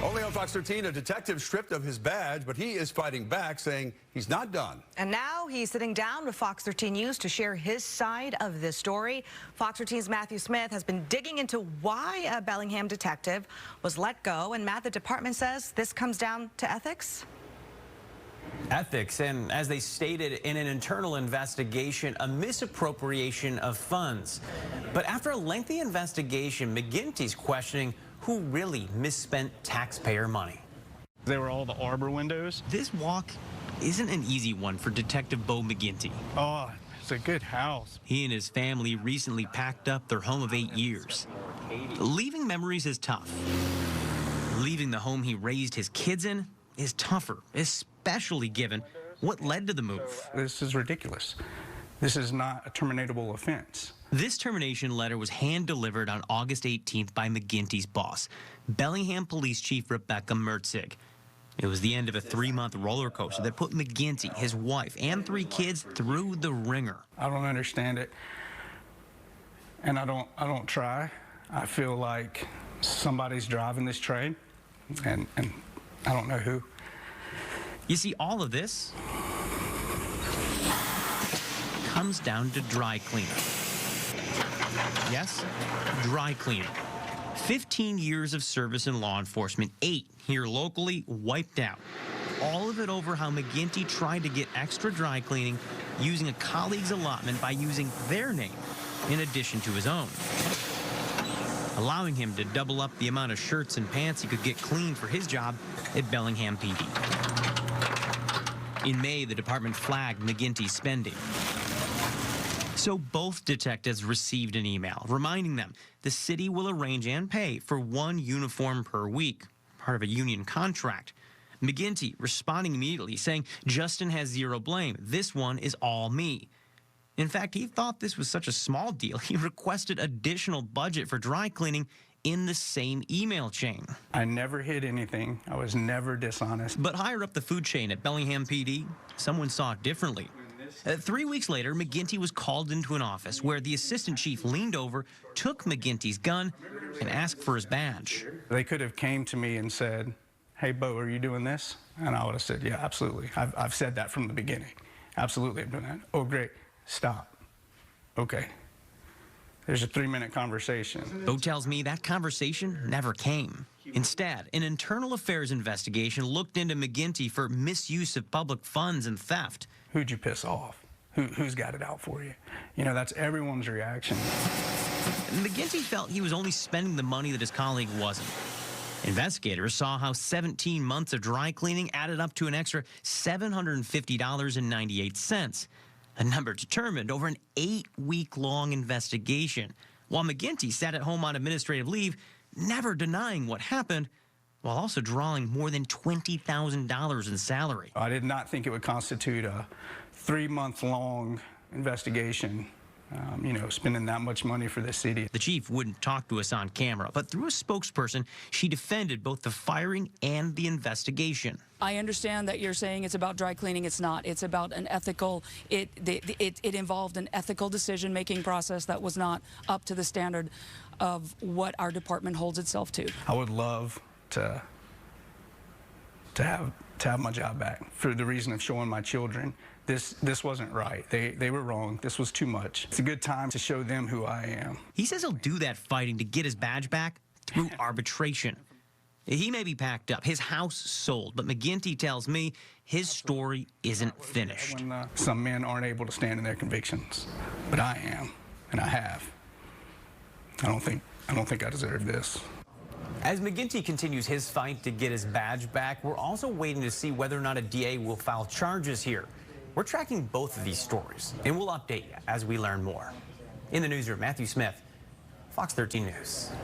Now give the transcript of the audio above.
Only on Fox 13, a detective stripped of his badge, but he is fighting back, saying he's not done. And now he's sitting down with Fox 13 News to share his side of this story. Fox 13's Matthew Smith has been digging into why a Bellingham detective was let go. And Matt, the department says this comes down to ethics. Ethics, and as they stated in an internal investigation, a misappropriation of funds. But after a lengthy investigation, McGinty's questioning who really misspent taxpayer money. They were all the arbor windows. This walk isn't an easy one for Detective Bo McGinty. Oh, it's a good house. He and his family recently packed up their home of 8 years. Leaving memories is tough. Leaving the home he raised his kids in is tougher, especially given what led to the move. This is ridiculous. This is not a terminatable offense. This termination letter was hand-delivered on August 18th by McGinty's boss, Bellingham Police Chief Rebecca Mertzig. It was the end of a 3-month roller coaster that put McGinty, his wife, and 3 kids through the ringer. I don't understand it, and I don't try. I feel like somebody's driving this train, and I don't know who. You see, all of this comes down to dry cleaning. Yes, dry cleaning. 15 years of service in law enforcement, 8 here locally, wiped out. All of it over how McGinty tried to get extra dry cleaning using a colleague's allotment by using their name in addition to his own, allowing him to double up the amount of shirts and pants he could get clean for his job at Bellingham PD. In May, the department flagged McGinty's spending. So both detectives received an email reminding them the city will arrange and pay for 1 uniform per week, part of a union contract. McGinty responding immediately, saying, "Justin has zero blame. This one is all me." In fact, he thought this was such a small deal, he requested additional budget for dry cleaning in the same email chain. I never hid anything. I was never dishonest. But higher up the food chain at Bellingham PD, someone saw it differently. 3 weeks later, McGinty was called into an office where the assistant chief leaned over, took McGinty's gun, and asked for his badge. They could have came to me and said, "Hey, Bo, are you doing this?" And I would have said, "Yeah, absolutely. I've said that from the beginning. Absolutely, I'm doing that." "Oh, great. Stop." "Okay." There's a 3-minute conversation. Bo tells me that conversation never came. Instead, an internal affairs investigation looked into McGinty for misuse of public funds and theft. Who'd you piss off? Who's got it out for you? You know, that's everyone's reaction. McGinty felt he was only spending the money that his colleague wasn't. Investigators saw how 17 months of dry cleaning added up to an extra $750.98, a number determined over an 8-week-long investigation, while McGinty sat at home on administrative leave, never denying what happened, while also drawing more than $20,000 in salary. I did not think it would constitute a 3-month-long investigation, you know, spending that much money for the city. The chief wouldn't talk to us on camera, but through a spokesperson, she defended both the firing and the investigation. I understand that you're saying it's about dry cleaning. It's not. It's about an ethical, it involved an ethical decision-making process that was not up to the standard of what our department holds itself to. I would love to have my job back for the reason of showing my children this wasn't right. They were wrong. This was too much. It's a good time to show them who I am. He says he'll do that fighting to get his badge back through arbitration. He may be packed up, his house sold, but McGinty tells me his story isn't finished. When some men aren't able to stand in their convictions, but I am, and I have. I don't think I deserve this. As McGinty continues his fight to get his badge back, we're also waiting to see whether or not a DA will file charges here. We're tracking both of these stories, and we'll update you as we learn more. In the newsroom, Matthew Smith, Fox 13 News.